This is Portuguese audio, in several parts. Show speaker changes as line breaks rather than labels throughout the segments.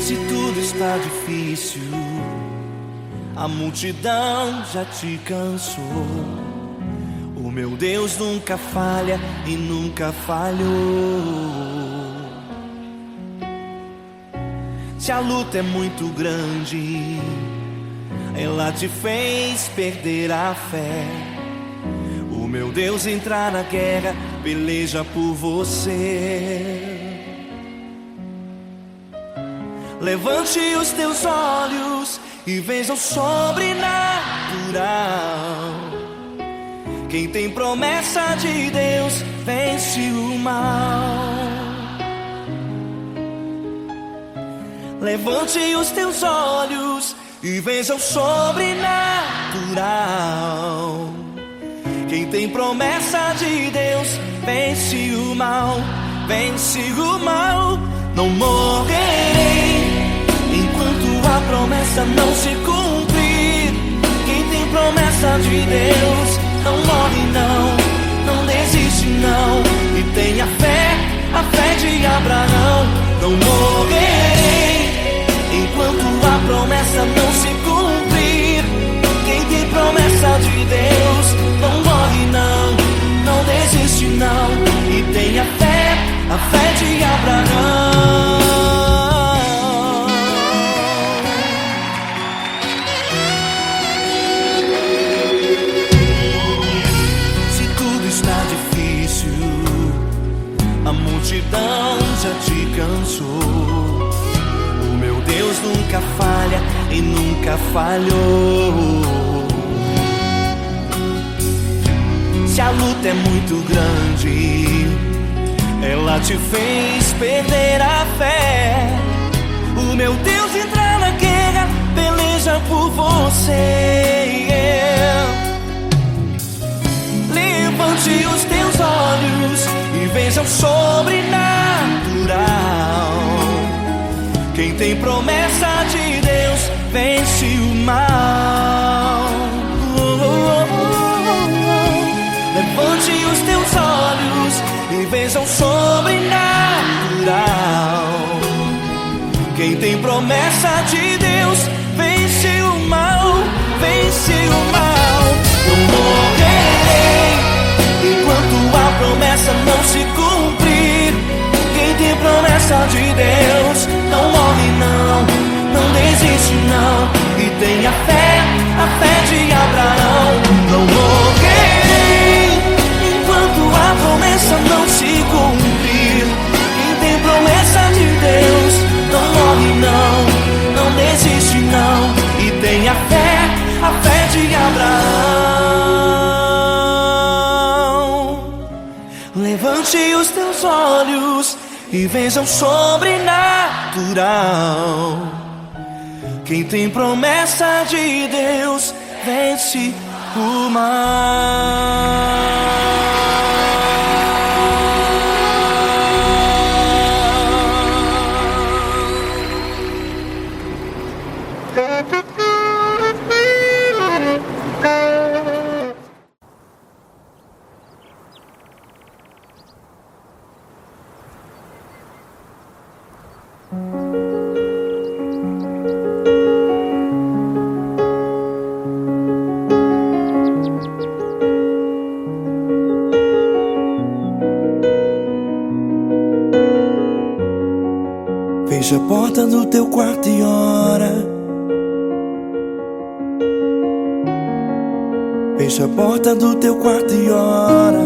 Se tudo está difícil, a multidão já te cansou. O meu Deus nunca falha e nunca falhou. Se a luta é muito grande, ela te fez perder a fé. O meu Deus entrar na guerra, peleja por você. Levante os teus olhos e veja o sobrenatural. Quem tem promessa de Deus vence o mal. Levante os teus olhos e veja o sobrenatural. Quem tem promessa de Deus vence o mal, vence o mal. Não morrerei enquanto a promessa não se cumprir. Quem tem promessa de Deus não morre não, não desiste não. E tenha fé, a fé de Abraão. Não morrerei enquanto a promessa não se cumprir. Quem tem promessa de Deus não morre não, não desiste não. E tenha fé, a fé de Abraão. Se tudo está difícil, a multidão já te cansou. Deus nunca falha e nunca falhou. Se a luta é muito grande, ela te fez perder a fé. O meu Deus entra na guerra, peleja por você. Levante os teus olhos e veja o sobrenatural. Quem tem promessa de Deus vence o mal. Levante os teus olhos e veja o sobrenatural. Quem tem promessa de Deus vence o mal, vence o mal. Não morrerei enquanto a promessa não se cumprir. Quem tem promessa de Deus não morre não, não desiste não. E tenha fé, a fé de Abraão. Não morrerei enquanto a promessa não se cumprir. Quem tem promessa de Deus não morre não, não desiste não. E tenha fé, a fé de Abraão. Levante os teus olhos e veja o sobrenatural. Quem tem promessa de Deus vence o mal. Fecha a porta do teu quarto e ora. Fecha a porta do teu quarto e ora.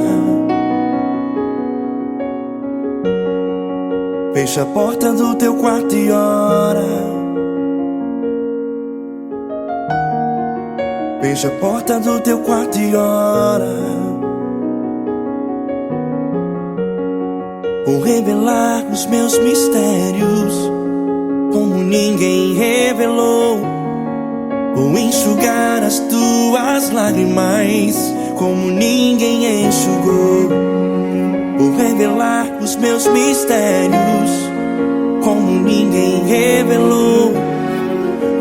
Fecha a porta do teu quarto e ora. Fecha a porta do teu quarto e ora. Vou revelar os meus mistérios como ninguém revelou. Vou enxugar as tuas lágrimas como ninguém enxugou. Vou revelar os meus mistérios como ninguém revelou.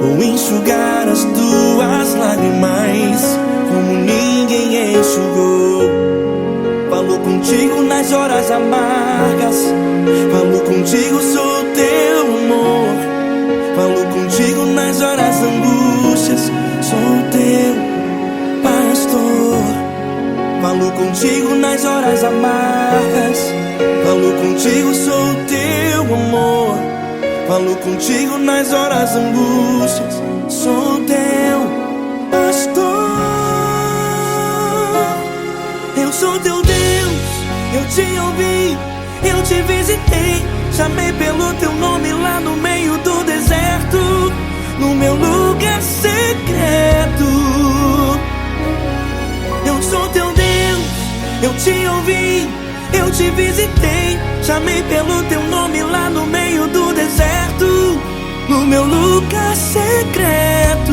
Vou enxugar as tuas lágrimas como ninguém enxugou. Falo contigo nas horas amargas, falo contigo, sou teu amor. contigo nas horas amargas. Falo contigo, sou o teu amor. Falo contigo nas horas angústias. Sou teu pastor. Eu sou teu Deus, eu te ouvi, eu te visitei. Chamei pelo teu nome lá no meio do deserto, no meu lugar secreto. Eu sou teu Deus, eu te ouvi, eu te visitei. Chamei pelo teu nome lá no meio do deserto, no meu lugar secreto.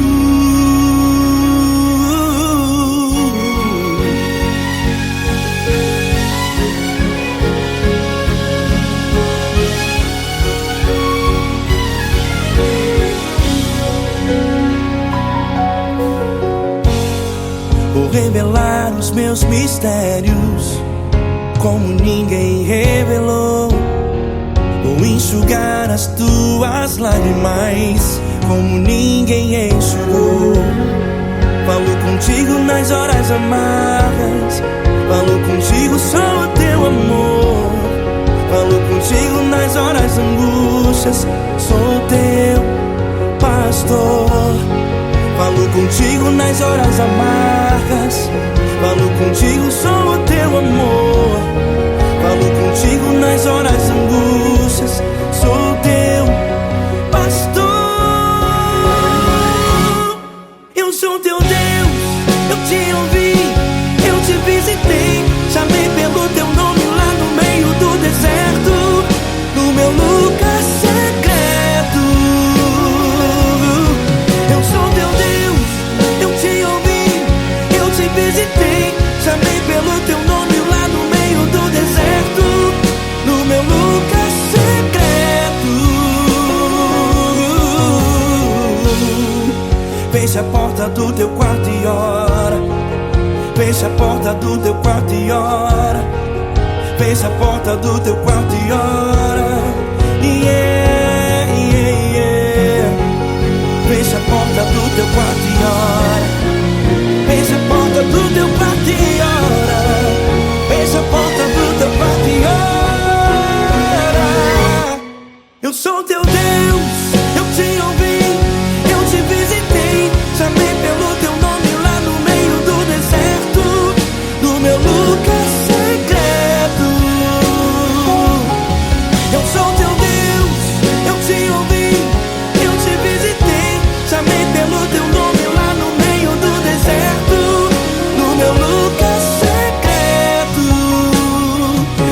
Vou revelar os meus mistérios como ninguém revelou. Vou enxugar as tuas lágrimas como ninguém enxugou. Falo contigo nas horas amargas. Falo contigo, sou o teu amor. Falo contigo nas horas angústias. Sou teu pastor. Falo contigo nas horas amargas. Falo contigo, sou o teu amor. Falo contigo nas horas angústias. Sou teu pastor. Eu sou teu Deus, eu te ouvi, eu te visitei. Chamei pelo teu nome lá no meio do deserto, no meu lugar secreto. Eu sou teu Deus, eu te ouvi, eu te visitei. Chamei pelo teu nome lá no meio do deserto, no meu lugar secreto. Fecha a porta do teu quarto e ora. Fecha a porta do teu quarto e ora. Fecha a porta do teu quarto e ora. Yeah, yeah, yeah. Fecha a porta do teu quarto e ora. Fecha a porta do teu quarto e ora. Fecha a porta do teu quarto e ora. Eu sou teu Deus, eu te ouvi, eu te visitei. Chamei pelo teu nome lá no meio do deserto, no meu lugar secreto. Eu sou teu Deus, eu te ouvi, eu te visitei. Chamei pelo teu nome lá no meio do deserto, no meu lugar secreto,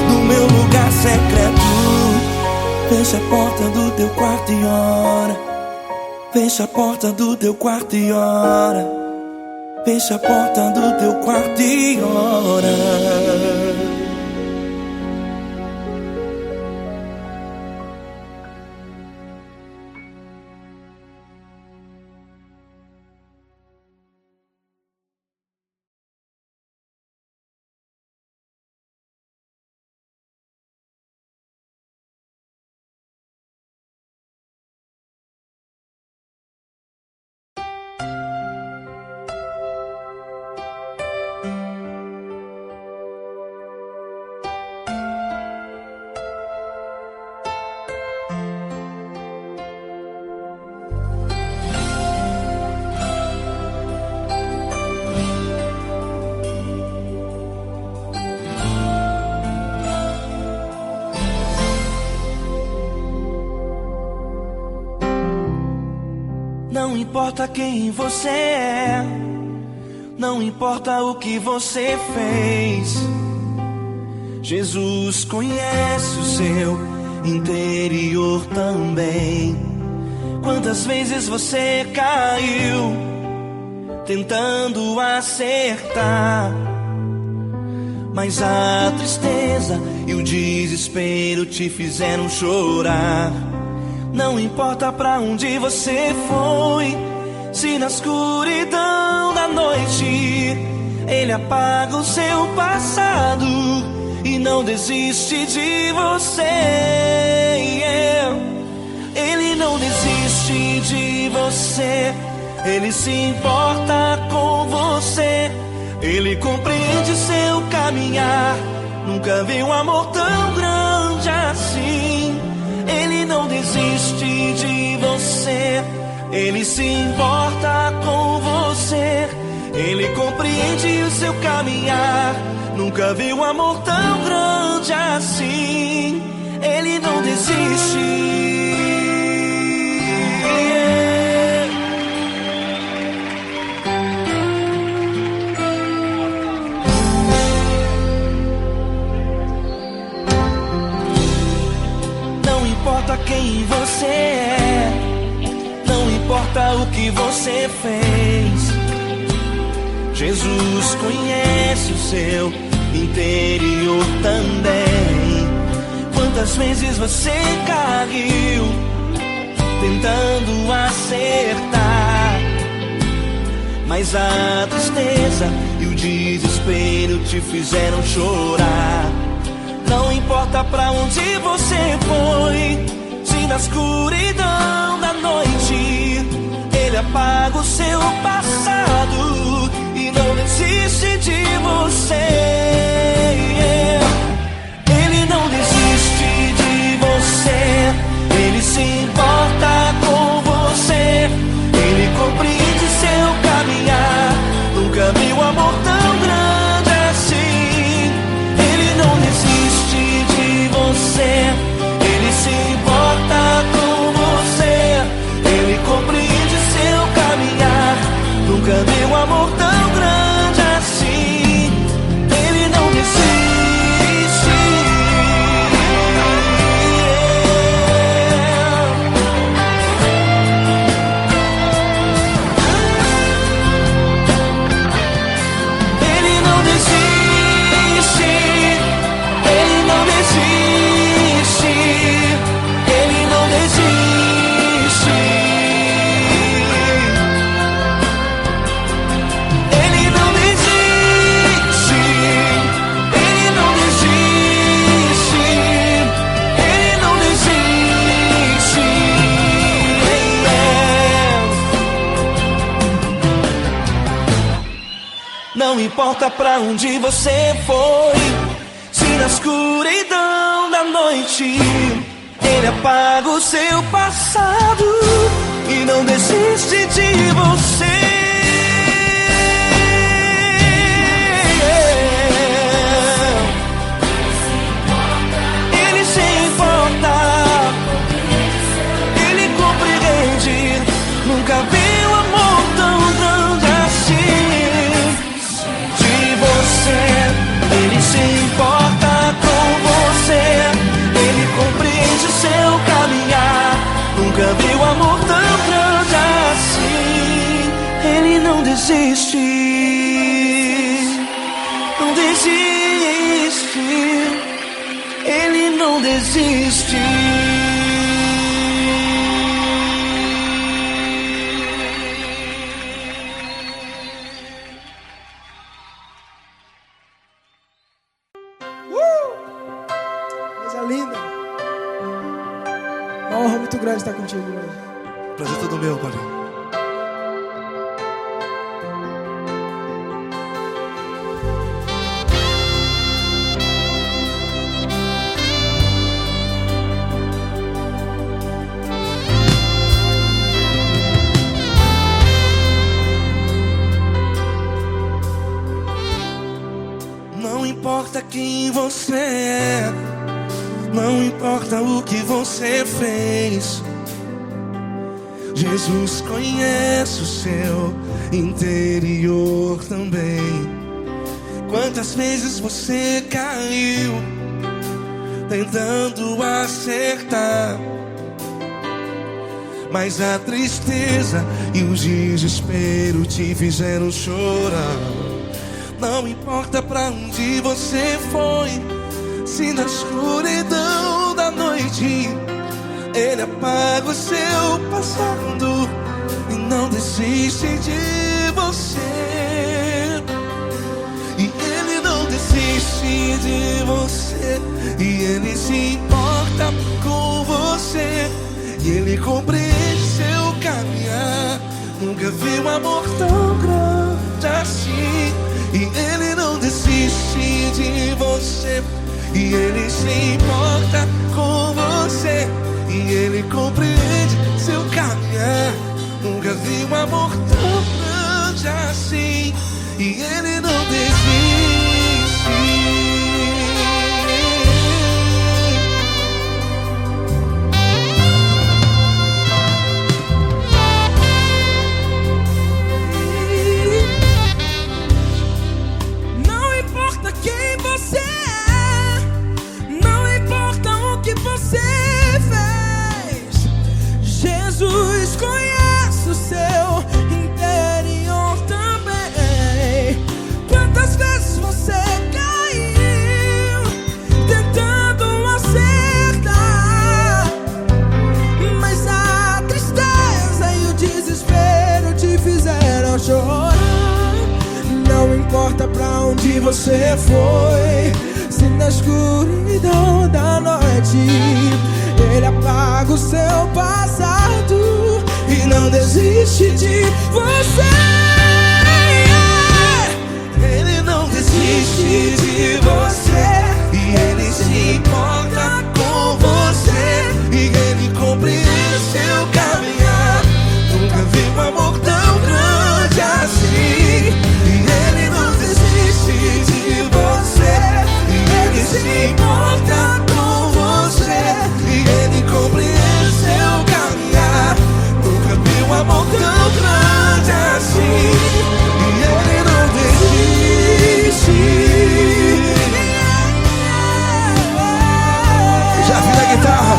no meu lugar secreto. Fecha a porta do teu quarto e ora. Fecha a porta do teu quarto e ora. Fecha a porta do teu quarto e ora. Não importa quem você é, não importa o que você fez, Jesus conhece o seu interior também. Quantas vezes você caiu tentando acertar, mas a tristeza e o desespero te fizeram chorar. Não importa pra onde você foi, se na escuridão da noite Ele apaga o seu passado e não desiste de você. Ele não desiste de você, Ele se importa com você. Ele compreende seu caminhar. Nunca vi um amor tão grande assim. Ele não desiste de você. Ele se importa com você. Ele compreende o seu caminhar. Nunca vi um amor tão grande assim. Ele não desiste. Não importa quem você é, não importa o que você fez, Jesus conhece o seu interior também. Quantas vezes você caiu tentando acertar, mas a tristeza e o desespero te fizeram chorar. Não importa pra onde você foi, se na escuridão da noite Ele apaga o seu passado e não desiste de você. Ele não desiste de você. Ele se importa com você. Ele compreende seu caminhar. Nunca vi um amor tão grande assim. Ele não desiste de você. Ele se importa com você. Ele compreende seu caminhar. Nunca vi um amor tão grande assim. Ele não desiste. Ele não desiste. Ele não desiste. Ele não desiste. Ele não desiste. Ele não desiste. Ele não desiste. Não importa pra onde você foi, se na escuridão da noite Ele apaga o seu passado e não desiste de você. Ele se importa. Ele compreende. Nunca vi um amor tão grande assim. De você. Ele se importa com você. Ele compreende o seu caminhar. Nunca vi um amor tão grande assim. Ele não desiste. Não desiste. Ele não desiste.
Coisa linda. Uma honra muito grande estar contigo hoje.
Prazer todo meu, Paulinho. Não importa quem você é, não importa o que você fez, Jesus conhece o seu interior também. Quantas vezes você caiu tentando acertar, mas a tristeza e o desespero te fizeram chorar. Não importa pra onde você foi, se na escuridão da noite Ele apaga o seu passado e não desiste de você. E Ele não desiste de você. E Ele se importa com você. E Ele compreende seu caminhar. Nunca vi um amor tão grande assim. E desiste de você. E Ele se importa com você. E Ele compreende seu caminhar. Nunca vi um amor tão grande assim. E Ele não desiste.
Não importa quem você é, não importa o que você fez, Jesus conhece o seu interior também. Quantas vezes você caiu tentando acertar, mas a tristeza e o desespero te fizeram chorar. Não importa pra onde você foi, se na escuridão da noite Ele apaga o seu passado e não desiste de você.
Ele não desiste de você. E Ele se importa com você. E Ele compreende seu caminhar. Nunca vi um amor tão grande assim. E Ele não desiste de você. E Ele se importa com você. E Ele compreende seu caminhar. Nunca vi um amor tão grande assim. E Ele não desiste. Já vi na guitarra.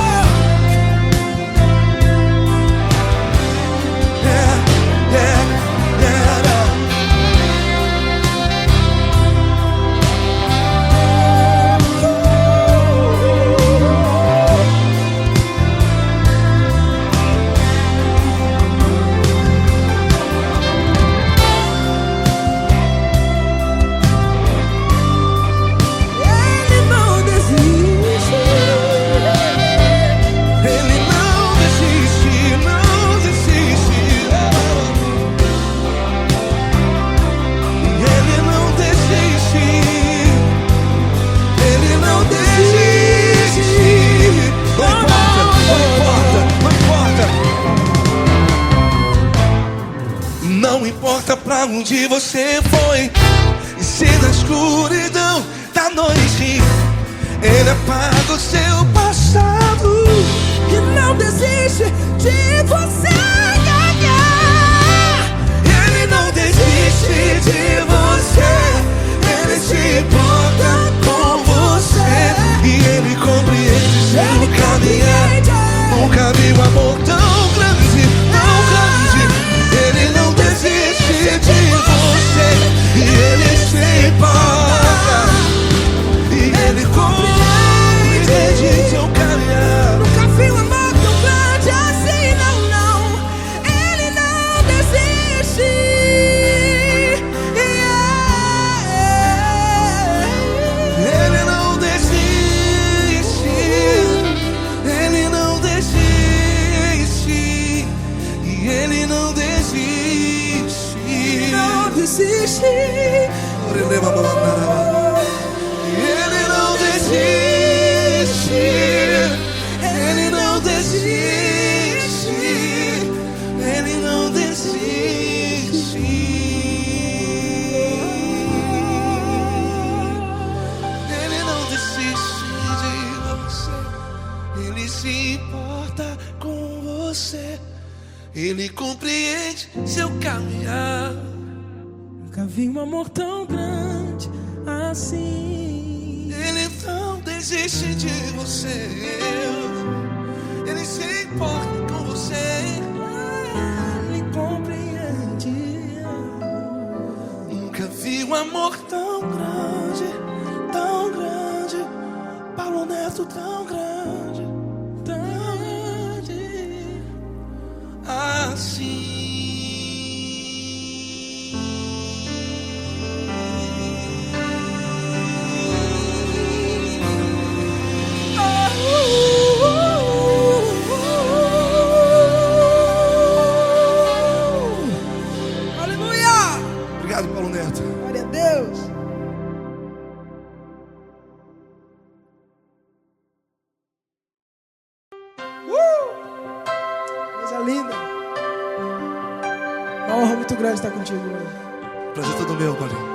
Não importa pra onde você foi, e se na escuridão da noite Ele apaga o seu passado
E não desiste de você ganhar.
Ele não desiste de você. Ele se importa com você. E Ele compreende seu caminhar. Nunca vi um amor tão grande, tão grande. Ele não desiste de você. E Ele se importa. E Ele compreende seu caminhar.
Nunca vi um amor tão grande assim, não, não. Ele não desiste.
Ele não desiste. Ele não desiste. E Ele não desiste.
Não desiste.
Ele não desiste. Ele não desiste. Ele não desiste. Ele não desiste de você. Ele se importa com você. Ele compreende seu caminhar.
Nunca vi um amor tão grande assim.
Ele não desiste de você. Ele se importa com você.
Ele compreende.
Nunca vi um amor tão grande, tão grande. Paulo Neto tão grande,
Tão grande.
assim.
Aleluia!
Obrigado, Paulo Neto.
Glória a Deus.
Coisa linda. Uma honra muito grande estar contigo hoje.
Prazer todo meu, Paulinho.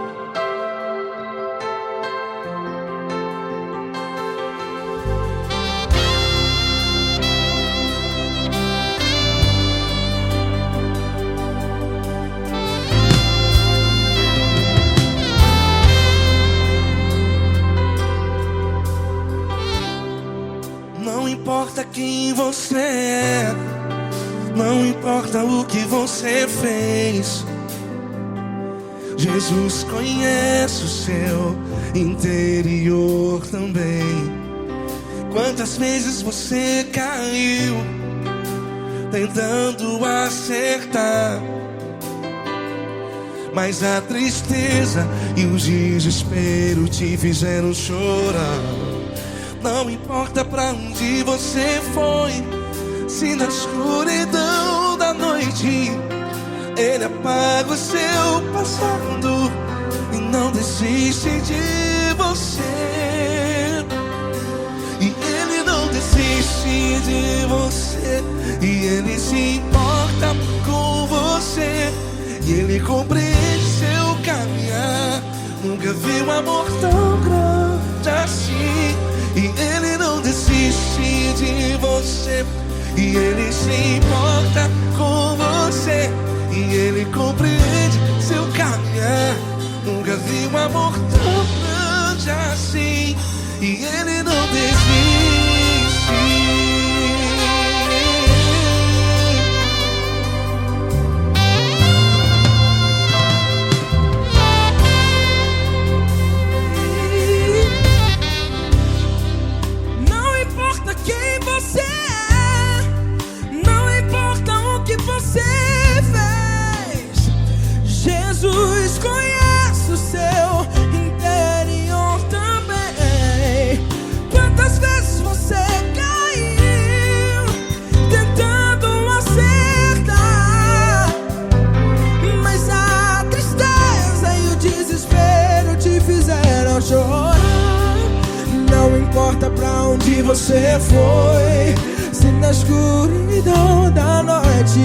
Não importa quem você é, não importa o que você fez, Jesus conhece o seu interior também. Quantas vezes você caiu tentando acertar, mas a tristeza e o desespero te fizeram chorar. Não importa pra onde você foi, se na escuridão da noite Ele apaga o seu passado e não desiste de você. E Ele não desiste de você, e Ele se importa com você, e Ele compreende seu caminhar. Nunca vi um amor tão grande assim. E Ele não desiste de você, e Ele se importa com você, e Ele compreende seu caminhar. Nunca vi um amor tão grande assim. E Ele não desiste.
Jesus conhece o seu interior também. Quantas vezes você caiu tentando acertar, mas a tristeza e o desespero te fizeram chorar. Não importa pra onde você foi, se na escuridão da noite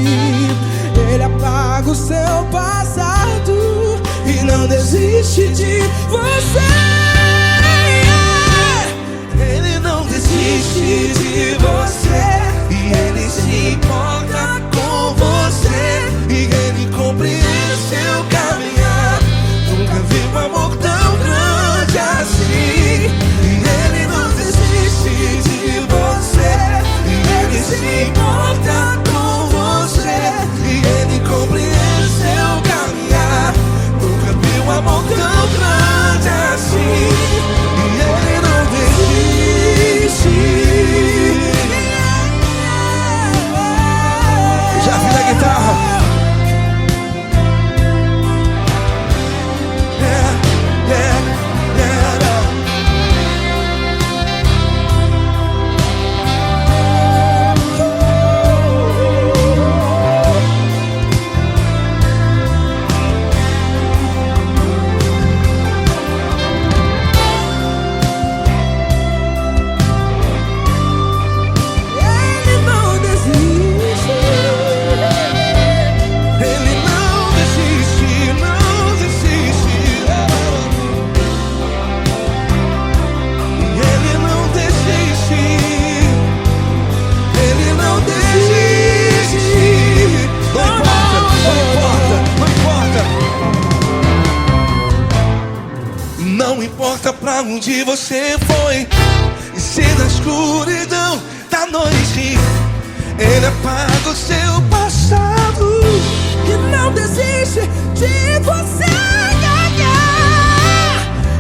Ele apaga o seu passado e não desiste de você.
Ele não desiste de você, e Ele se importa com você, e Ele compreende seu caminhar. Nunca vi um amor tão grande assim. E Ele não desiste de você, e Ele se importa com você, e Ele compreende seu caminhar. Nunca vi um amor tão grande assim. E Ele não desiste. Já vi a guitarra. Não importa pra onde você foi, e se na escuridão da noite Ele apaga o seu passado
E não desiste de você.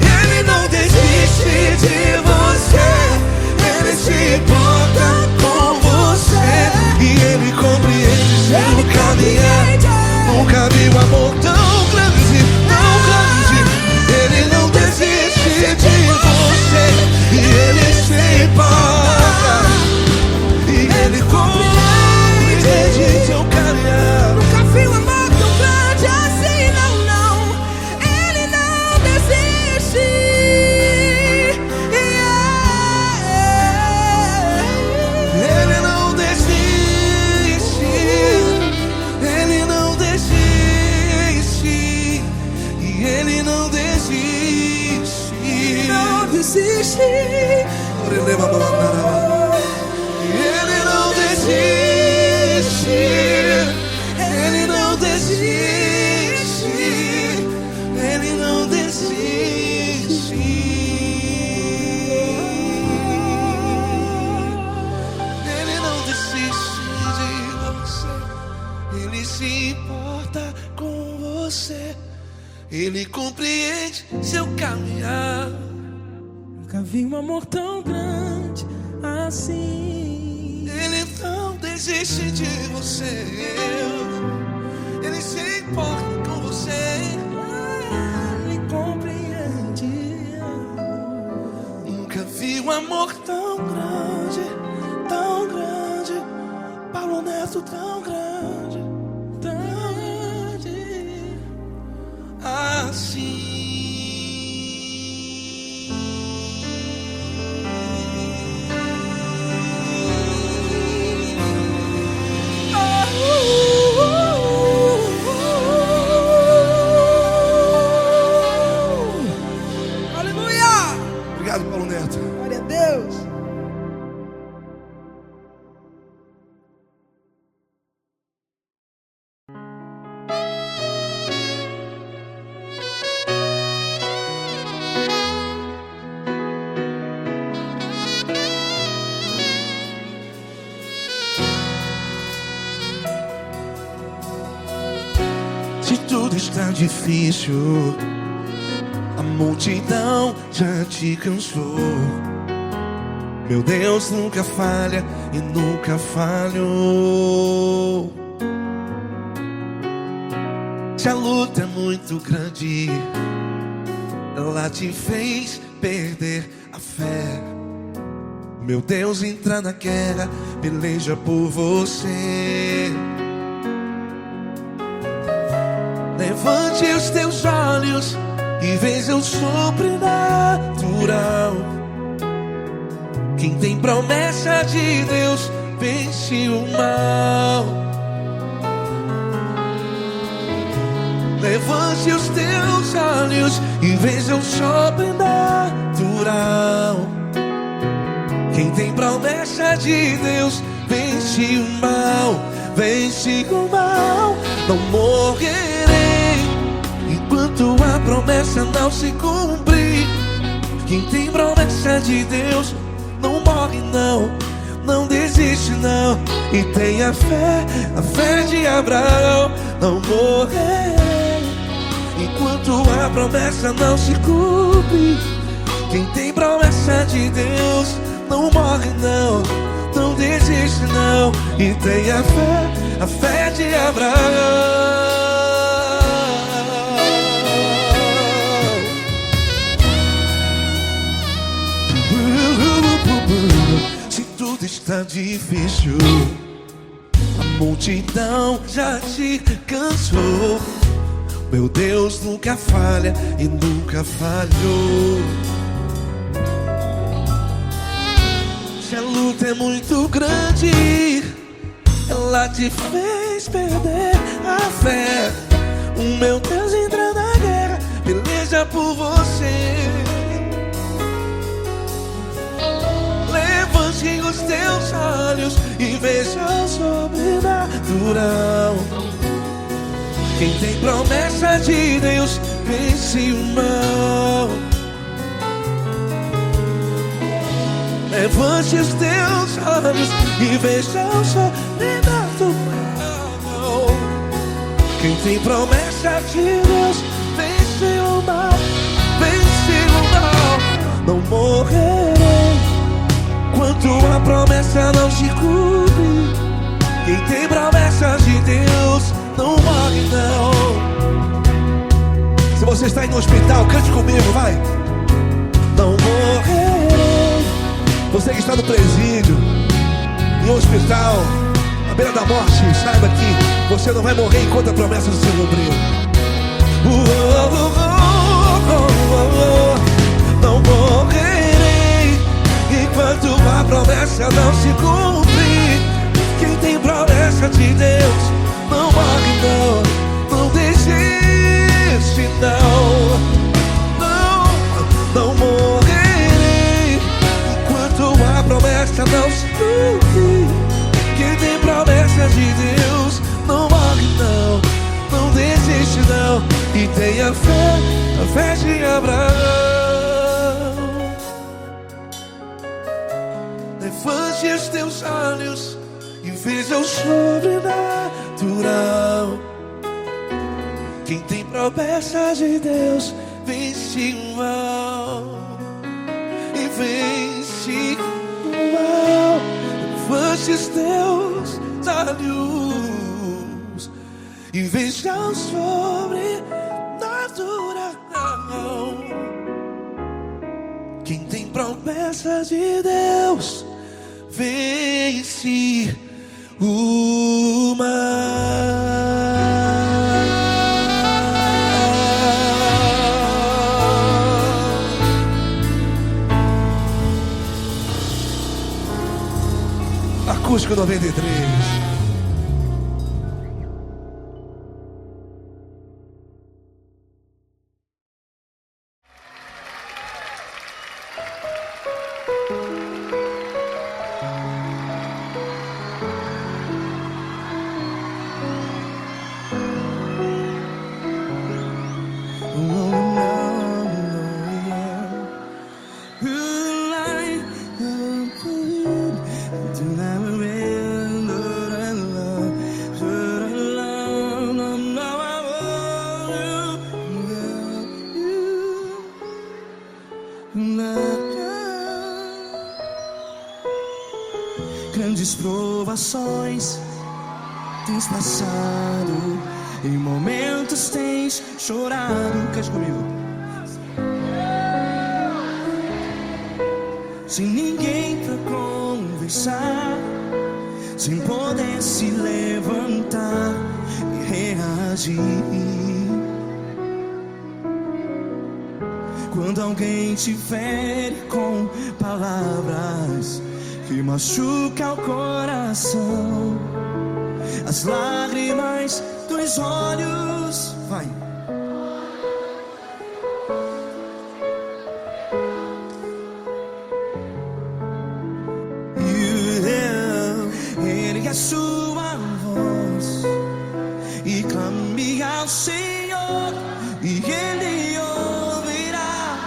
Ele não desiste de você, Ele se importa com você, e Ele compreende seu caminhar. Nunca vi um amor tão grande, tão grande. Ele não desiste de você, e Ele se importa, e Ele compreende seu caminhar.
Nunca vi um amor tão grande assim.
Ele se importa com você, Ele compreende seu caminhar.
Nunca vi um amor tão grande assim.
Ele não desiste de você, Ele se importa com você,
Ele compreende.
Nunca vi um amor tão grande, tão grande. Paulo Neto tão grande,
Tão grande.
assim.
Aleluia!
Obrigado, Paulo Neto.
Glória a Deus.
Se tudo está difícil, a multidão já te cansou. Meu Deus nunca falha e nunca falhou. Se a luta é muito grande, ela te fez perder a fé. Meu Deus entra na guerra, peleja por você. Levante os teus olhos e veja o sobrenatural. Quem tem promessa de Deus vence o mal. Levante os teus olhos e veja o sobrenatural. Quem tem promessa de Deus vence o mal, vence o mal. Não morrerei enquanto a promessa não se cumprir. Quem tem promessa de Deus não morre não, não desiste não. E tenha fé, a fé de Abraão. Não morrerei enquanto a promessa não se cumpre. Quem tem promessa de Deus não morre não, não desiste não. E tenha fé, a fé de Abraão. Se tudo está difícil, a multidão já te cansou. Meu Deus nunca falha e nunca falhou. Se a luta é muito grande, ela te fez perder a fé. O meu Deus entra na guerra, peleja por você. Levante os teus olhos e veja o sobrenatural. Quem tem promessa de Deus vence o mal. Levante os teus olhos e veja o sobrenatural. Quem tem promessa de Deus vence o mal, vence o mal. Não morrerei enquanto a promessa não se cumpre. Quem tem promessa de Deus não morre não. Se você está aí no hospital, cante comigo, vai. Não morrerei. Você que está no presídio, em um hospital, à beira da morte, saiba que você não vai morrer enquanto a promessa não se cumprir. Não morrerei enquanto a promessa não se cumprir. Quem tem promessa de Deus não morre não, não desiste não. Não morrerei enquanto a promessa não se cumprir. Quem tem promessa de Deus não morre não, não desiste não. E tenha fé, a fé de Abraão. Levante os teus olhos e veja o sobrenatural. promessas de Deus vence o mal. E vence o mal. Levantes Deus da luz e veja o sobrenatural. Quem tem promessas de Deus vence o mal. Acústico 93. Grandes provações tens passado, em momentos tens chorado. Cante comigo. Sem ninguém pra conversar, sem poder se levantar e reagir. Quando alguém te fere com palavras que machuca o coração, as lágrimas dos olhos, vai. Ergue a sua voz e clame ao Senhor, e Ele ouvirá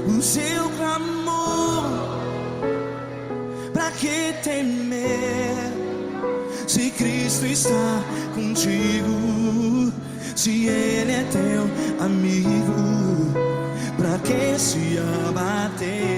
o seu clamor. Pra que temer, se Cristo está contigo? Se Ele é teu amigo, pra que se abater?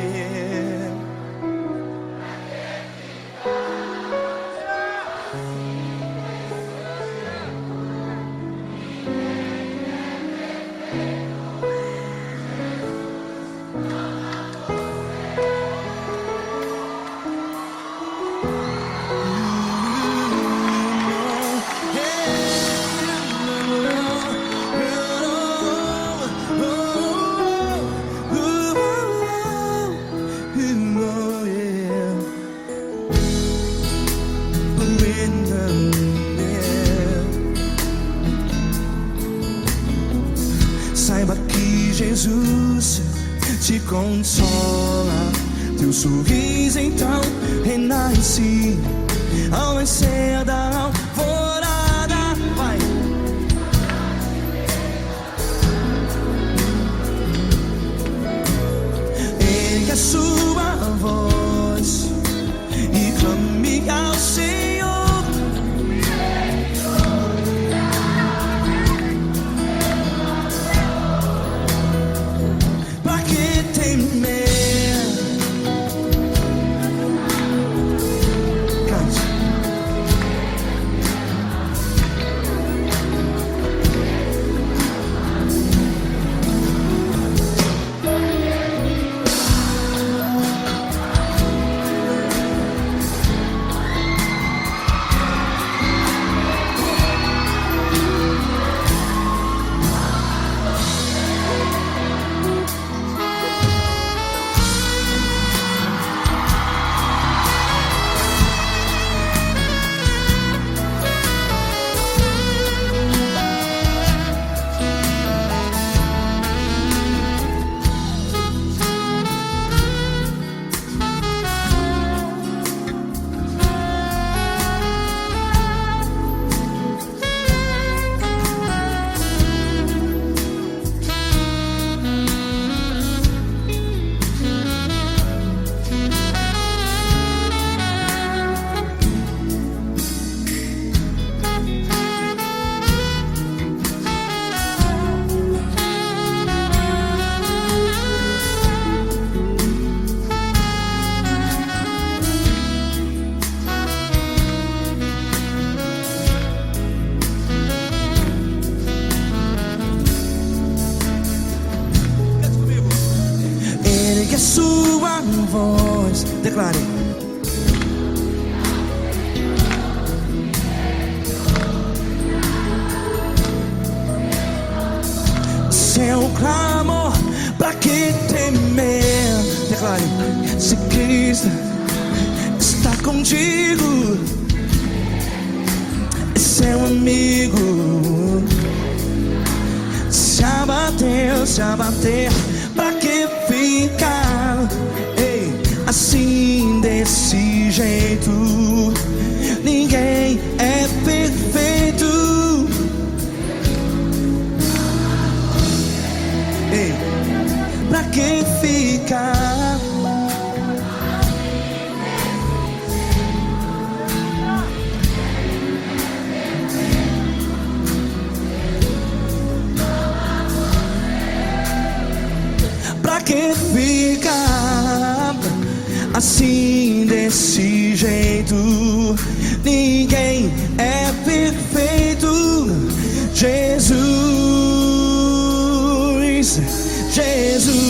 Saiba que Jesus te consola, teu sorriso então renasce ao nascer da alvorada. Vai. Ergue a sua voz e clame ao Senhor. voz. Declare. Seu clamor, pra que temer? Declare. Se Cristo está contigo, seu amigo. Se abater, pra que ficar? Ei, assim desse jeito, ninguém é perfeito. Ei, pra que ficar? Pra que ficar assim desse jeito? Ninguém é perfeito. Jesus, Jesus.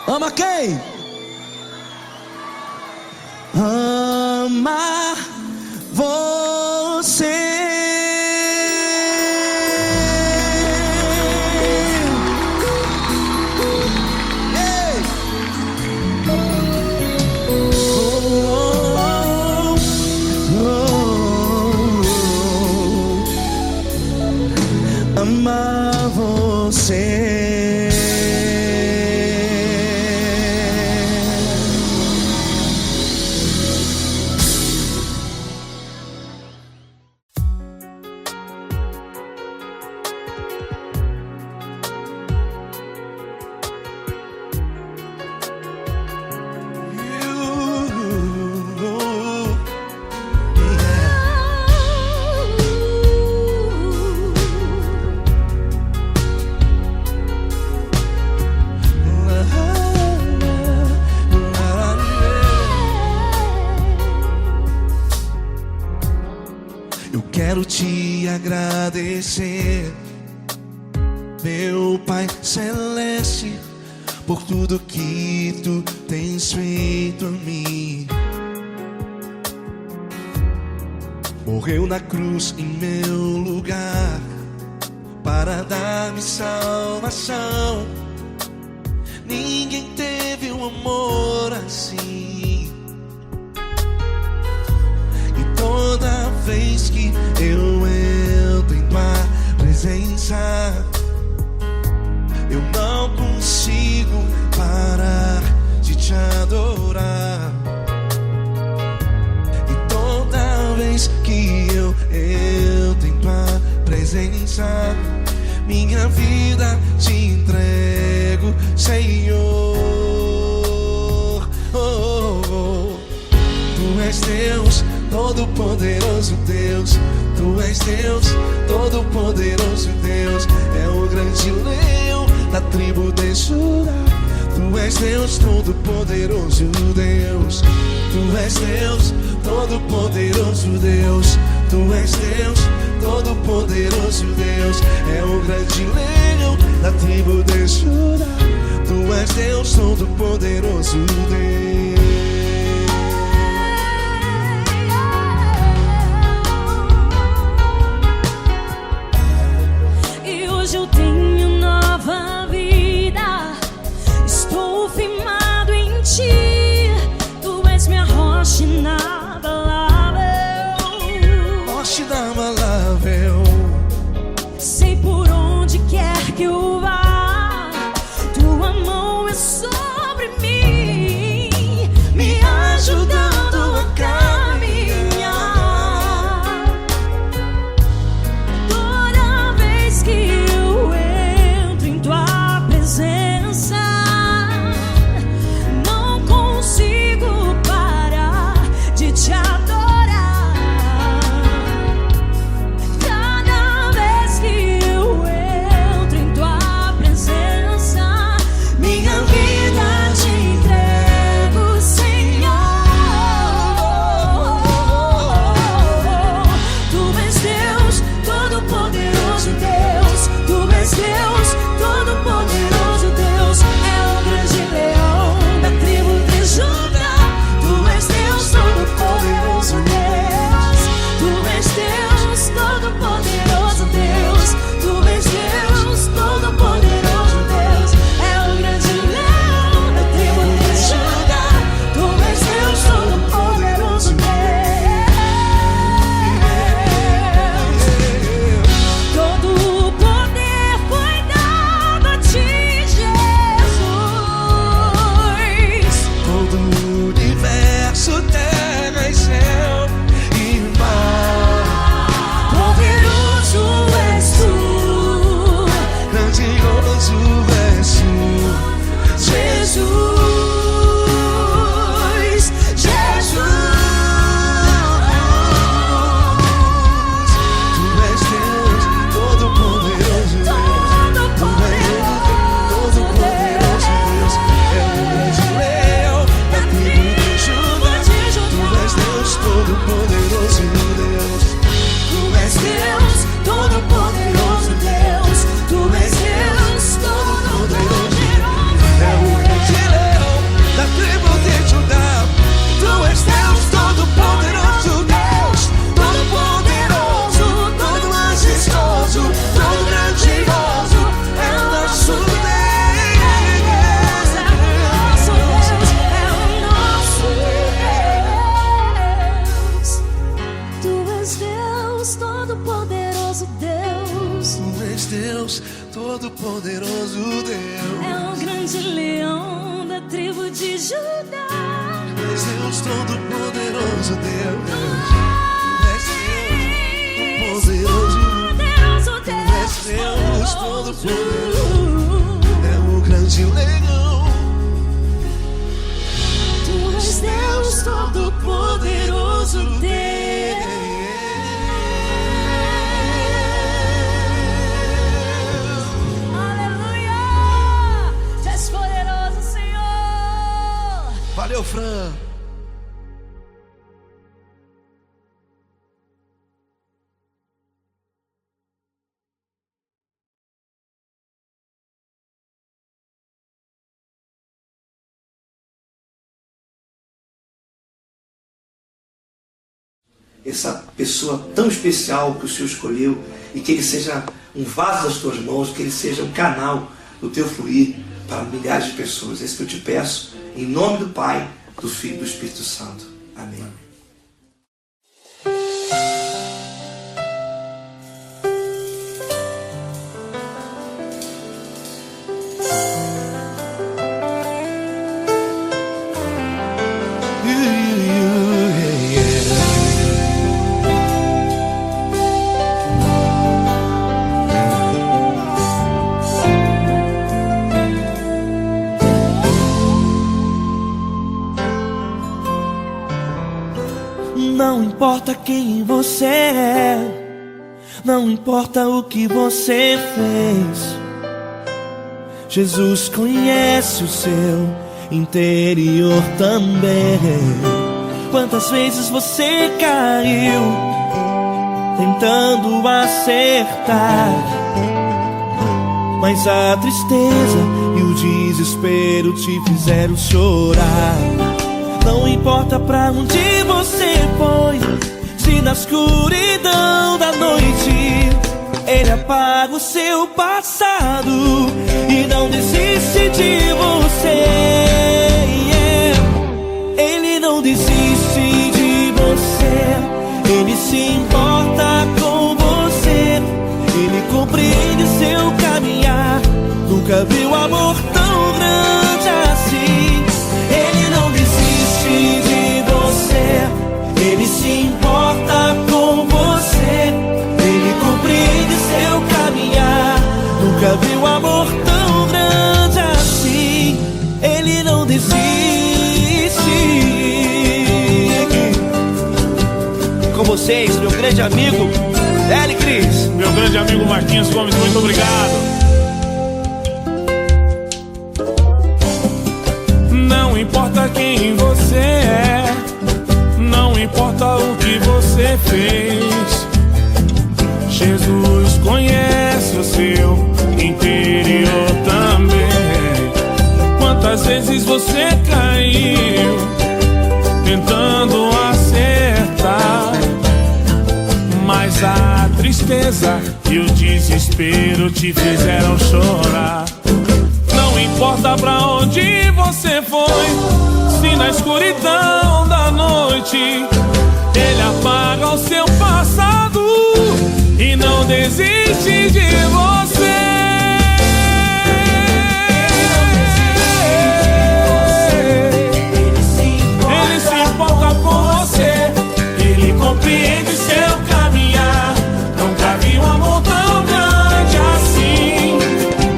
Ama quem? Ama você. Ei. Ama você. Eu quero te agradecer, meu Pai Celeste, por tudo que tu tens feito a mim. Morreu na cruz em meu lugar para dar-me salvação. Ninguém teve um amor assim. E toda vez que eu entro em tua presença, eu não consigo parar de te adorar. E toda vez que eu entro em tua presença, minha vida te entrego, Senhor. Oh, oh, oh. Tu és Deus, Todo-Poderoso Deus. Tu és Deus, Todo-Poderoso Deus. É o grande leão da tribo de Judá. Tu és Deus, Todo-Poderoso Deus. Tu és Deus, Todo-Poderoso Deus. Tu és Deus, Todo-Poderoso Deus. É o grande leão da tribo de Judá. Tu és Deus, Todo-Poderoso Deus.
E hoje eu tenho nova vida. Estou firmado em ti. Tu és minha rocha inabalável.
Rocha inabalável.
Sei por onde quer que eu vá, tua mão é sobre mim. grande leão da tribo de Judá.
És Deus Todo-Poderoso, Deus. És Deus Poderoso, és Deus Todo-Poderoso. É o grande leão.
Tu és Deus Todo-Poderoso, Deus. Aleluia! Tu és poderoso, Senhor.
Valeu, Fran. Essa pessoa tão especial que o Senhor escolheu, e que ele seja um vaso das tuas mãos, que ele seja um canal do teu fluir para milhares de pessoas. É isso que eu te peço, em nome do Pai, do Filho e do Espírito Santo. Amém. Não importa quem você é, não importa o que você fez, Jesus conhece o seu interior também. Quantas vezes você caiu tentando acertar, mas a tristeza e o desespero te fizeram chorar. Não importa pra onde você foi, se na escuridão da noite Ele apaga o seu passado e não desiste de você. Ele não desiste de você, Ele se importa com você, Ele compreende seu caminhar. Nunca viu amor tão grande assim. Ele não desiste de você, Ele se importa com você, Ele compreende seu caminhar. Nunca viu amor tão grande assim. Ele não desiste. Com vocês, meu grande amigo Eli Cris.
Meu grande amigo Marquinhos Gomes, muito obrigado. Não importa quem você é, não importa o que você fez, Jesus conhece o seu interior também. Quantas vezes você caiu tentando acertar, mas a tristeza e o desespero te fizeram chorar. Não importa pra onde você foi, se na escuridão da noite Ele apaga o seu passado e não desiste de você. Ele se importa com você, Ele compreende seu caminhar. Nunca vi um amor tão grande assim.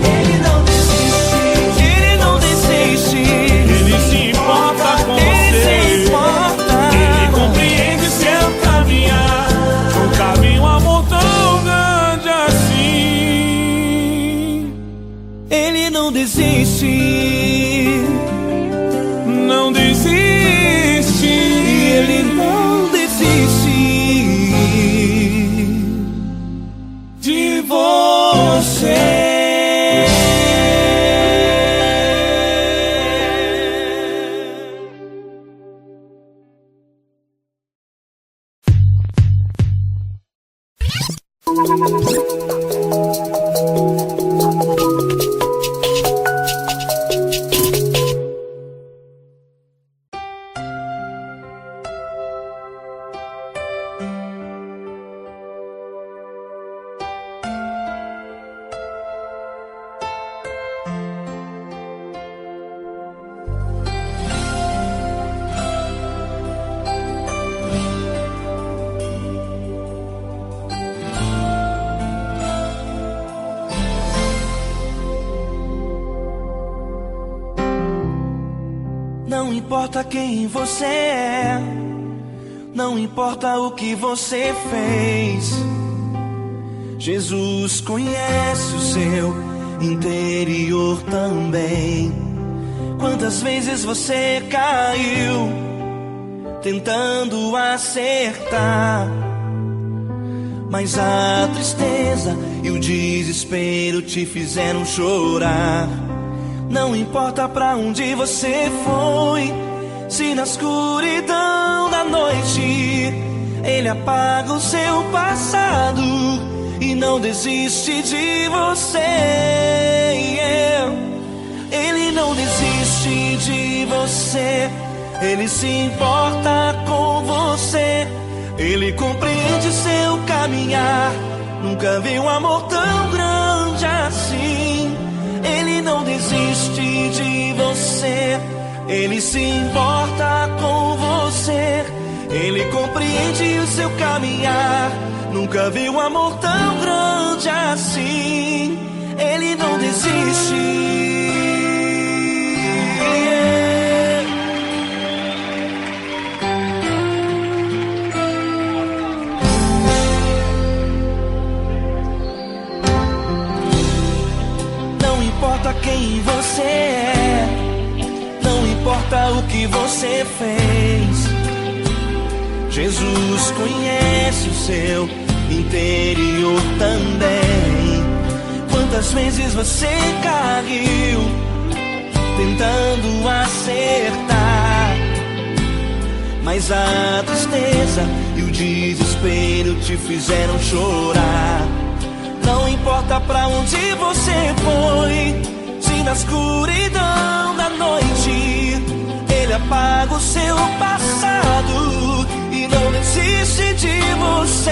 Ele não desiste, Ele não desiste.
Ele se importa com você, Ele compreende seu caminhar. Nunca vi um amor tão grande assim.
Ele não desiste,
não desiste.
Ele não desiste
De você.
Não importa quem você é, não importa o que você fez, Jesus conhece o seu interior também. Quantas vezes você caiu tentando acertar, mas a tristeza e o desespero te fizeram chorar. Não importa pra onde você foi, se na escuridão da noite Ele apaga o seu passado e não desiste de você. Ele não desiste de você, Ele se importa com você, Ele compreende seu caminhar. Nunca vi um amor tão grande assim. Ele não desiste de você, Ele se importa com você, Ele compreende o seu caminhar. Nunca vi um amor tão grande assim. Ele não desiste. Não importa quem você é, não importa o que você fez, Jesus conhece o seu interior também. Quantas vezes você caiu tentando acertar, mas a tristeza e o desespero te fizeram chorar. Não importa pra onde você foi, se na escuridão da noite Ele apaga o seu passado e não desiste de você.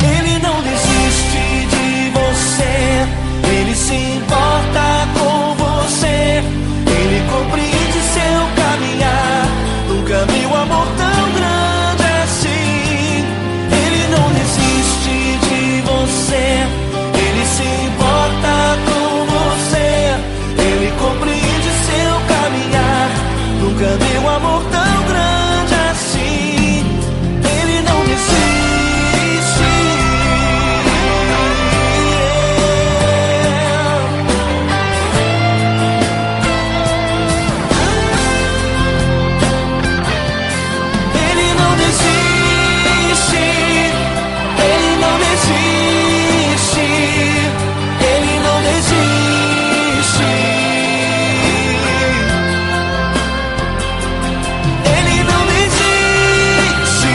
Ele não desiste de você, Ele se importa com você, Ele compreende seu caminhar. Nunca vi um amor tão grande assim. Ele não desiste de você, Ele se importa com você, Ele compreende seu caminhar. Nunca vi um amor tão grande assim. Ele não desiste. Ele não desiste. Ele não desiste. Ele não desiste. Ele não desiste.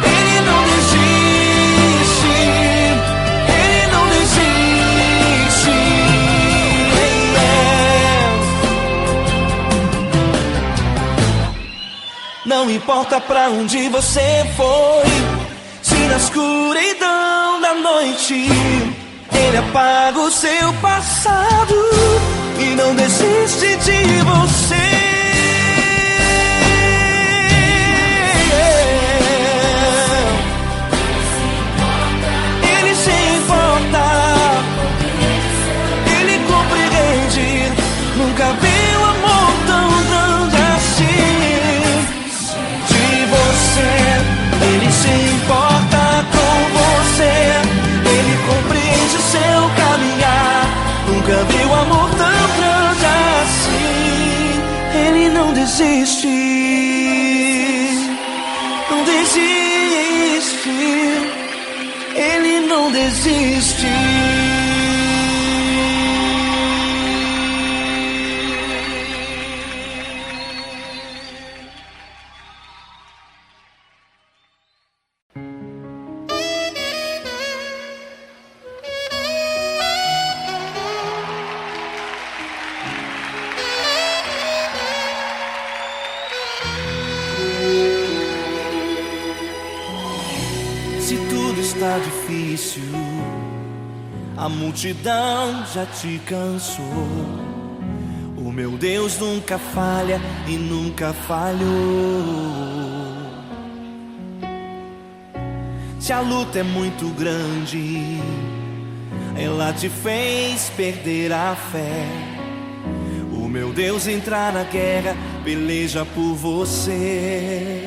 Ele não desiste. Ele não desiste. Não importa pra onde você foi, se na escuridão da noite Ele apaga o seu passado e não desiste de você. Ele se importa, Ele compreende. Nunca vi um amor tão grande assim. De você, Ele se importa com você, Ele compreende seu caminhar. Nunca vi um amor tão grande assim. Ele não desiste, não desiste. Ele não desiste. Se tudo está difícil, a multidão já te cansou. O meu Deus nunca falha e nunca falhou. Se a luta é muito grande, ela te fez perder a fé. O meu Deus entrar na guerra, peleja por você.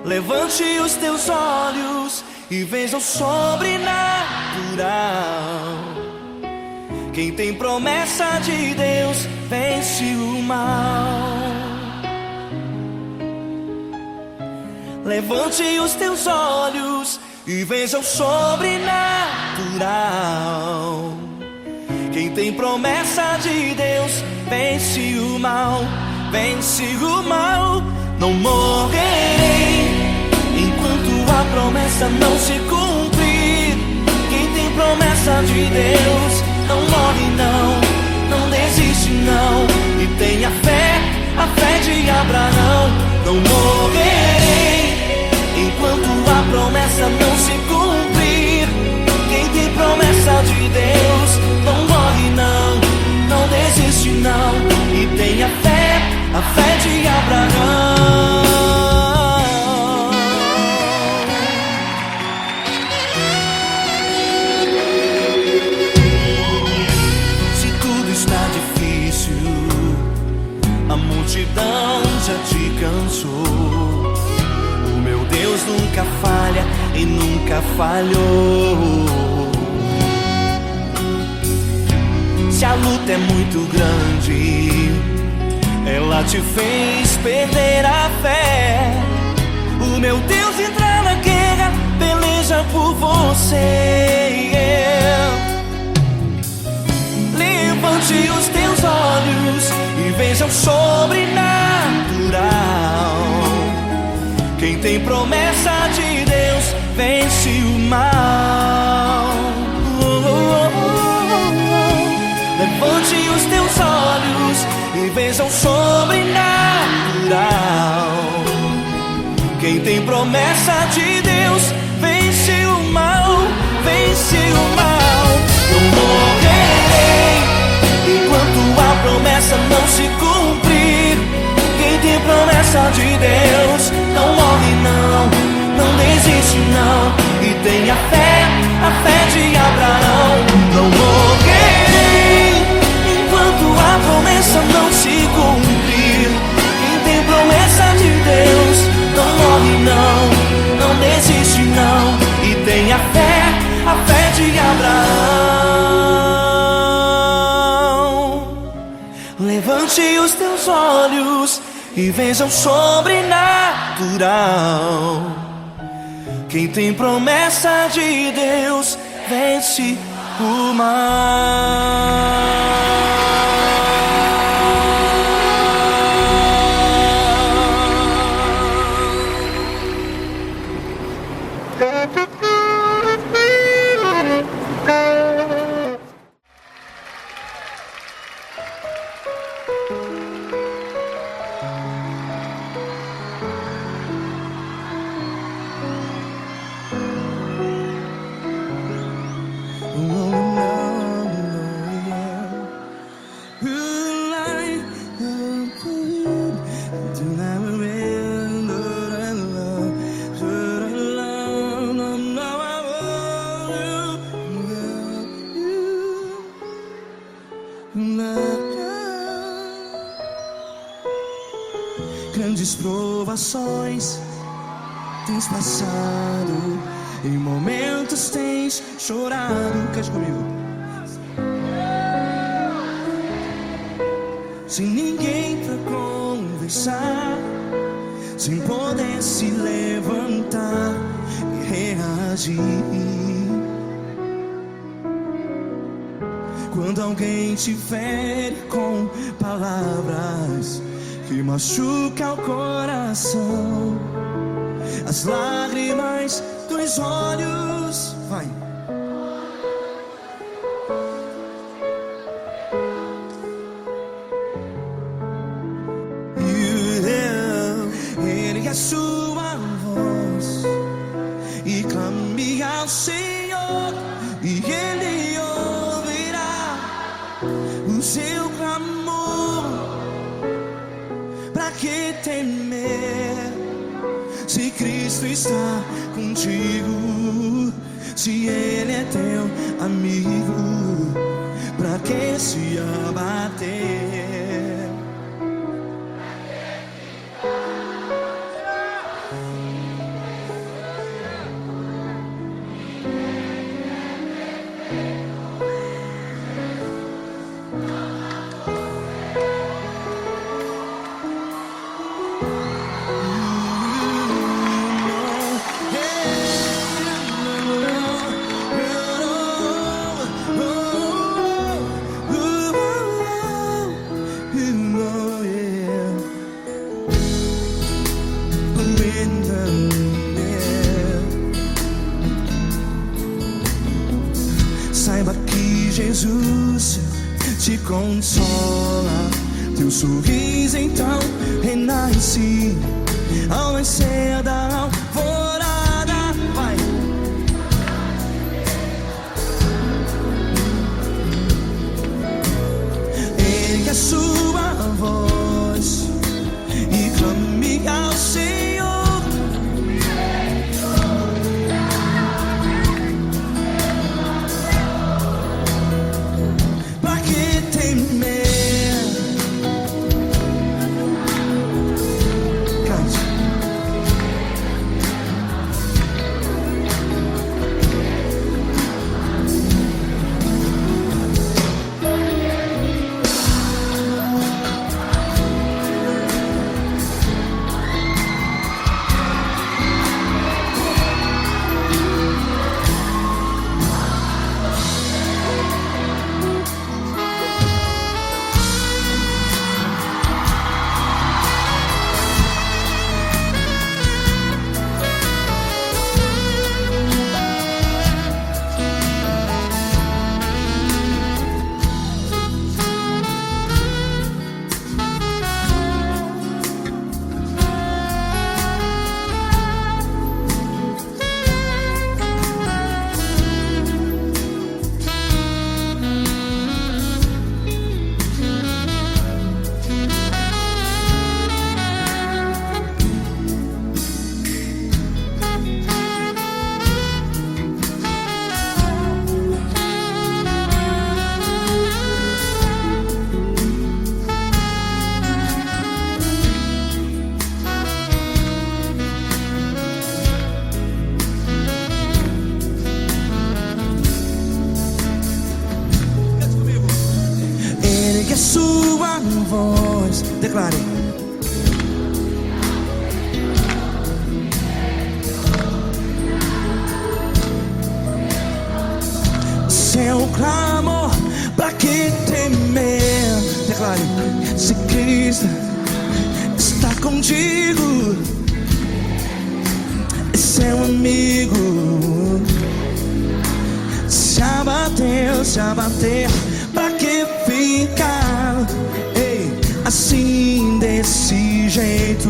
Levante os teus olhos e veja o sobrenatural. Quem tem promessa de Deus vence o mal. Levante os teus olhos e veja o sobrenatural. Quem tem promessa de Deus vence o mal, vence o mal. Não morrerei enquanto a promessa não se cumprir. Quem tem promessa de Deus não morre não, não desiste não. E tenha fé, a fé de Abraão. Não morrerei enquanto a promessa não se cumprir. Quem tem promessa de Deus não morre não, não desiste não. E tenha fé, a fé de Abraão. Se tudo está difícil, a multidão já te cansou. O meu Deus nunca falha e nunca falhou. Se a luta é muito grande, ela te fez perder a fé. O meu Deus entra na guerra, peleja por você. Levante os teus olhos e veja o sobrenatural. Quem tem promessa de Deus vence o mal. Levante os teus olhos e veja o sobrenatural. Quem tem promessa de Deus vence o mal, vence o mal. Não morrerei enquanto a promessa não se cumprir. Quem tem promessa de Deus não morre não, não desiste não. E tenha fé, a fé de Abraão. Não morrerei enquanto a promessa não se cumprir. Quem tem promessa de Deus não morre não, não desiste não. E tenha fé, a fé de Abraão. Levante os teus olhos e veja o sobrenatural. Quem tem promessa de Deus vence o mal. Grandes provações tens passado, em momentos tens chorado. Cante comigo. Sem ninguém pra conversar, sem poder se levantar e reagir. Quando alguém te fere com palavras que machuca o coração, as lágrimas dos olhos, vai. Ergue a sua voz e clame ao Senhor, e Ele ouvirá o seu clamor. Pra que temer, se Cristo está contigo, se Ele é teu amigo? Pra que se abater. Saiba que Jesus te consola, teu sorriso então renasce ao nascer da alvorada. Vai. Ergue a sua voz e clame ao Senhor. Pra que temer? Cante. Ergue a sua voz, declare. Seu clamor, pra que temer? Declare. Se Cristo está contigo, é seu amigo. Se abater, pra que ficar, ei, assim desse jeito?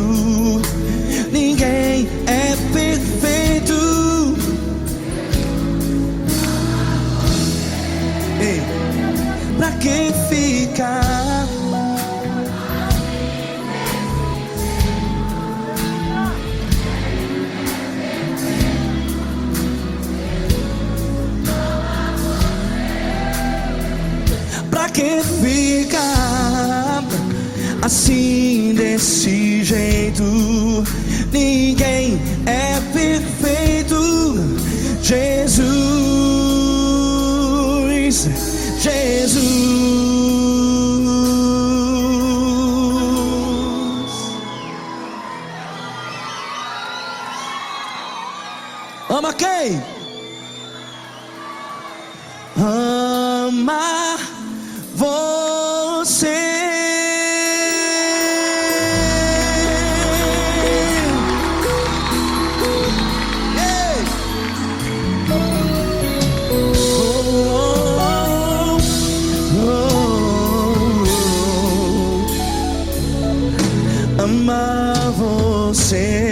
Ninguém é perfeito. Ei, pra que ficar? Pra que ficar assim desse jeito? Ninguém é perfeito. Jesus, Jesus. Ama quem? Ama você. Ama você.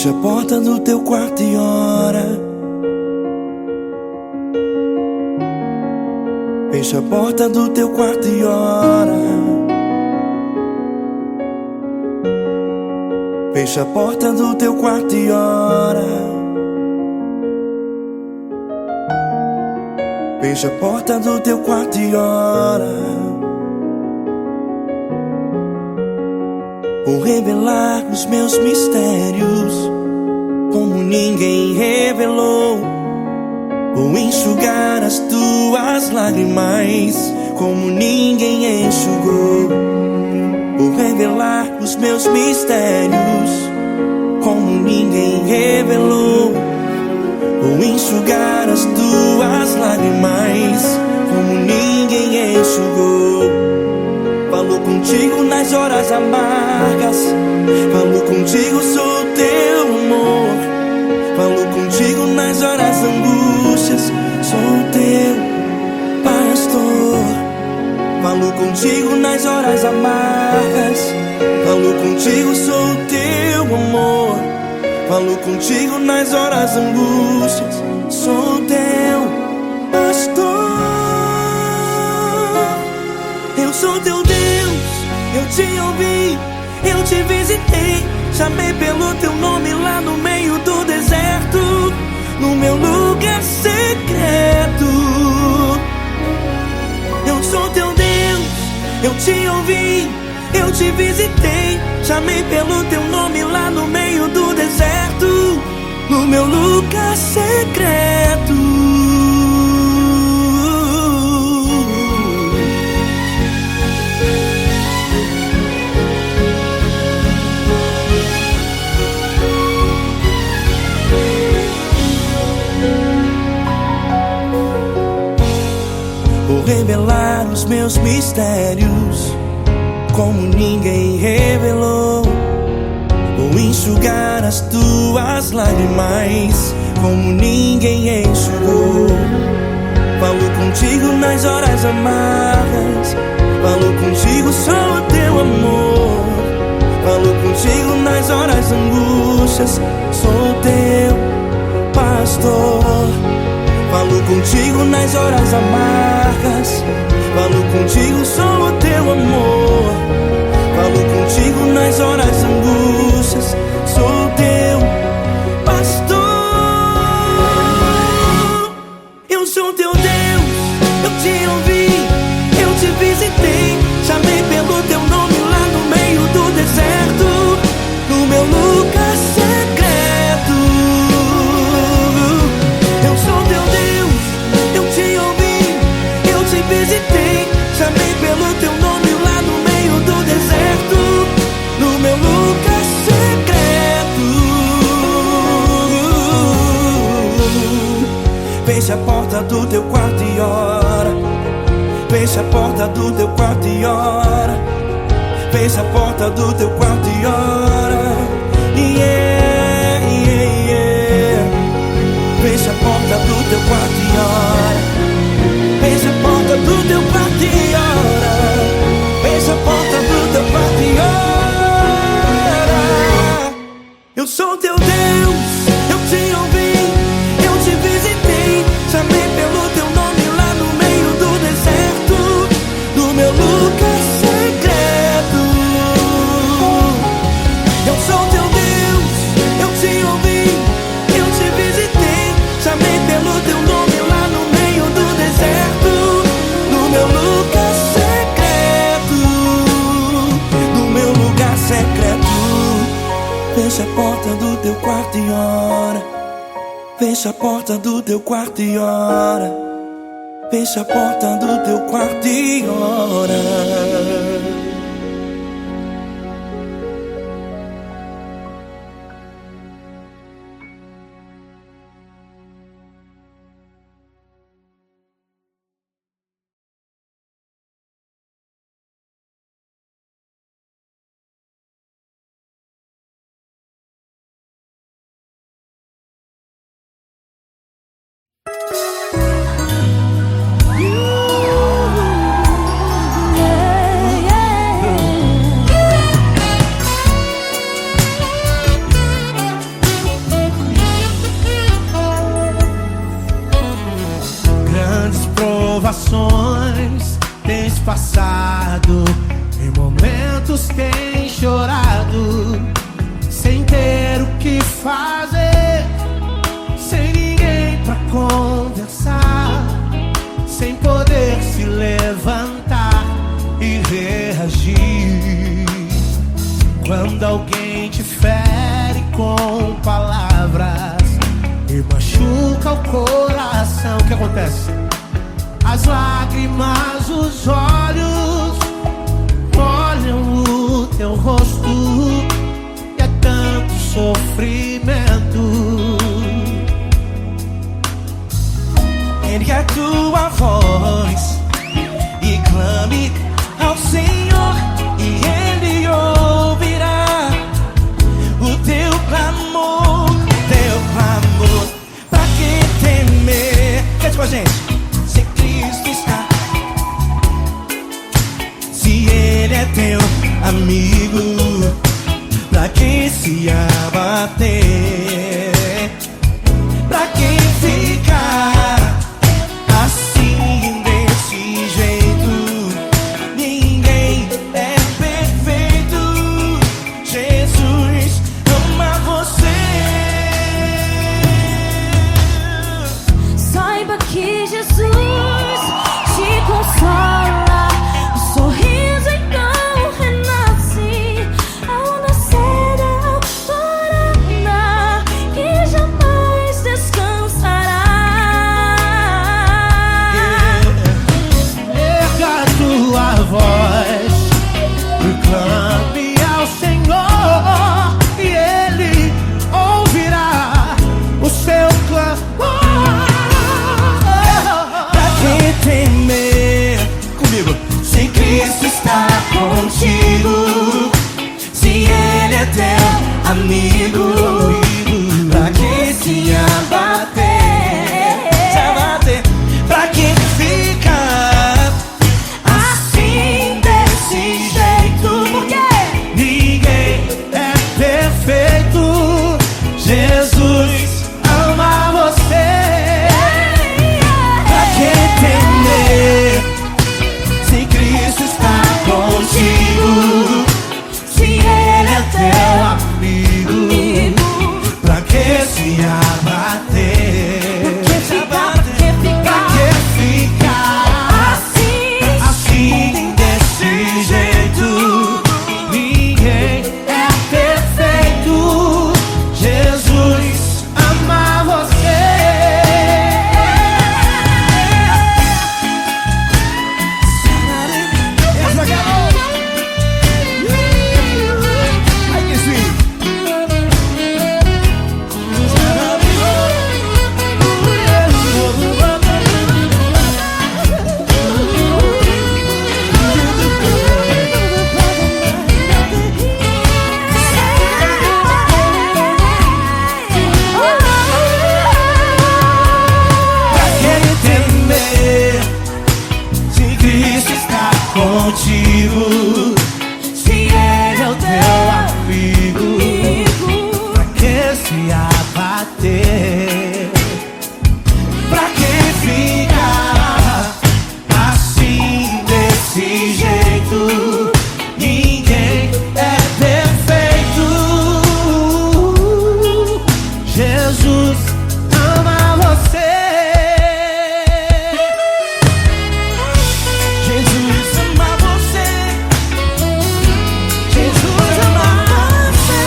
Fecha a porta do teu quarto e ora. Fecha a porta do teu quarto e ora. Fecha a porta do teu quarto e ora. Fecha a porta do teu quarto e ora. Vou revelar os meus mistérios como ninguém revelou. Vou enxugar as tuas lágrimas como ninguém enxugou. Vou revelar os meus mistérios como ninguém revelou. Vou enxugar as tuas lágrimas como ninguém enxugou. Falo contigo nas horas amargas, falo contigo, sou teu amor. Falo contigo nas horas angústias, sou teu pastor. Falo contigo nas horas amargas, falo contigo, sou teu amor. Falo contigo nas horas angústias, sou teu pastor. Eu sou teu Deus, eu te ouvi, eu te visitei. Chamei pelo teu nome lá no meio do deserto, no meu lugar secreto. Eu sou teu Deus, eu te ouvi, eu te visitei. Chamei pelo teu nome lá no meio do deserto, no meu lugar secreto. Vou revelar os meus mistérios como ninguém revelou. Vou enxugar as tuas lágrimas como ninguém enxugou. Falo contigo nas horas amargas, falo contigo, sou teu amor. Falo contigo nas horas angústias, sou teu pastor. Falo contigo nas horas amargas, falo contigo, sou o teu amor. Falo contigo nas horas angústias, sou teu pastor. Eu sou teu Deus, eu te ouvi, eu te visitei. Chamei pelo teu nome lá no meio do deserto, no meu lugar secreto. Eu sou teu Deus, eu te ouvi, eu te visitei. Chamei pelo teu nome lá no meio do deserto, no meu lugar secreto. Fecha a porta do teu quarto e ora. Fecha a porta do teu quarto e ora. Fecha a porta do teu quarto e ora. Yeah, yeah, yeah. Fecha a porta do teu quarto e ora. Fecha a porta do teu quarto e ora. Fecha a porta do teu quarto e ora. Eu sou teu Deus, eu te ouvi, eu te visitei. Chamei pelo teu nome lá no meio do deserto, no meu lugar secreto. Eu sou teu Deus, eu te ouvi, eu te visitei. Chamei pelo teu nome lá no meio do deserto, no meu lugar secreto, no meu lugar secreto. Fecha a porta do teu quarto e ora. Fecha a porta do teu quarto e ora. Fecha a porta do teu quarto e ora.
Yeah.
Grandes provações tens passado, em momentos tens chorado, sem ter o que fazer, sem ninguém pra conversar, sem poder se levantar e reagir. Quando alguém te fere com palavras e machuca o coração, o que acontece? As lágrimas, os olhos molham o teu rosto, e é tanto sofrimento. Ergue a tua voz e clame ao Senhor, e Ele ouvirá o teu clamor, teu clamor. Pra que temer? Cante com a gente. Se Cristo está, se Ele é teu amigo, pra que se abater? Pra que ficar assim desse jeito? Ninguém é perfeito. Jesus ama você.
Saiba que Jesus te consola. O sorriso então renasce ao nascer da alvorada, que jamais descansará.
Erga a tua voz e clame ao Senhor, e Ele ouvirá o seu clamor. Pra que temer? Comigo. Se Cristo está contigo, se Ele é teu amigo, pra que se abater? Se abater. Pra que ficar assim desse jeito?
Porque
Ninguém é perfeito. Jesus ama você. Pra que temer? Se Cristo está contigo, se Ele é teu amigo, pra que se abater? Pra que ficar assim desse jeito? Ninguém é perfeito. Jesus ama você. Ai, que sweet. Pra que temer? Se Cristo está contigo, se Ele é o teu amigo, pra que se abater? Pra que ficar assim desse jeito? Ninguém é perfeito. Jesus ama você. Jesus ama você. Jesus ama você.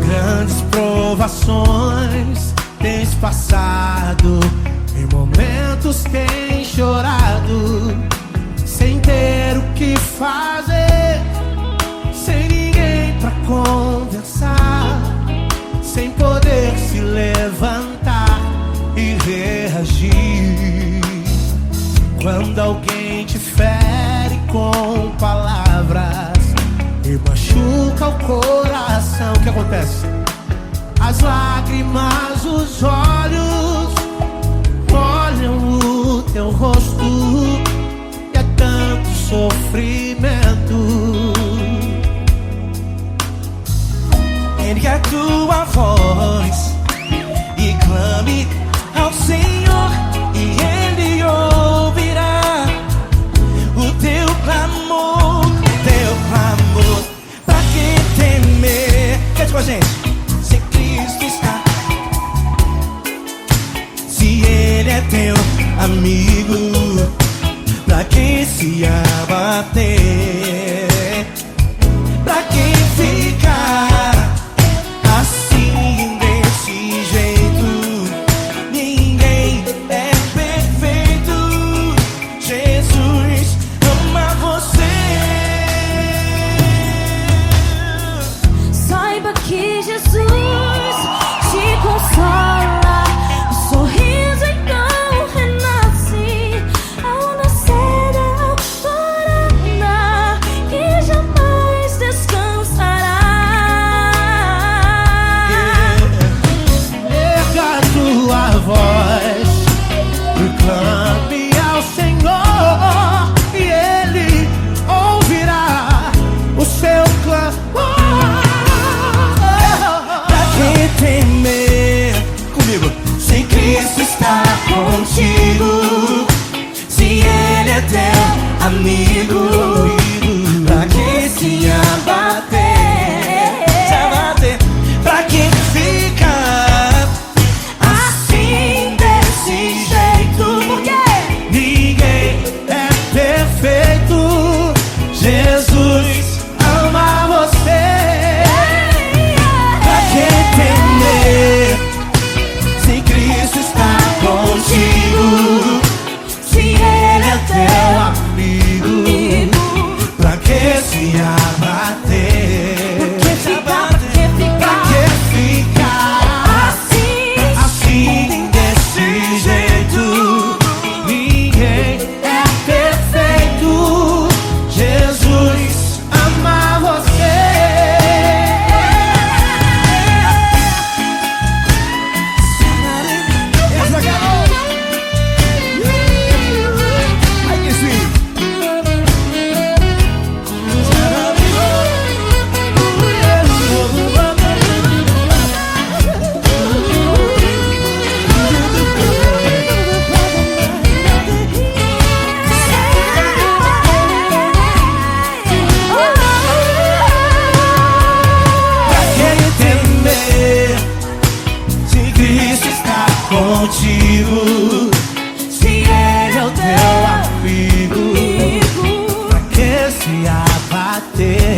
Grandes provações tens passado, em momentos tens chorado, sem ter o que fazer, sem ninguém pra conversar, sem poder se levantar e reagir. Quando alguém te fere com palavras
toca o coração. O que acontece? As lágrimas, os olhos olham o teu rosto, e é tanto sofrimento.
Ergue a tua voz e clame ao Senhor, e Ele ouvirá o teu clamor, Pra que temer? Cante com a gente. Se Cristo está, se Ele é teu amigo, pra que se abater? Pra que ficar assim desse jeito? Ninguém é perfeito. Jesus ama você.
Saiba que Jesus te consola. O sorriso então renasce ao nascer da alvorada, que jamais descansará.
Erga a tua voz, proclame ao Senhor, e Ele ouvirá o seu clamor.
Pra que temer? Comigo. Se Cristo está contigo, se Ele é teu amigo, pra que se abater? Pra que ficar assim desse jeito? Porque
Ninguém é perfeito. Jesus ama você.
pra que temer? Se Cristo está contigo, se Ele é teu amigo, pra que se abater? Pra que ficar assim desse jeito?
Ninguém é perfeito. Jesus ama você.
Ai, que sweet.
Pra que temer? Se Cristo está contigo, se Ele é o teu amigo, pra que se abater?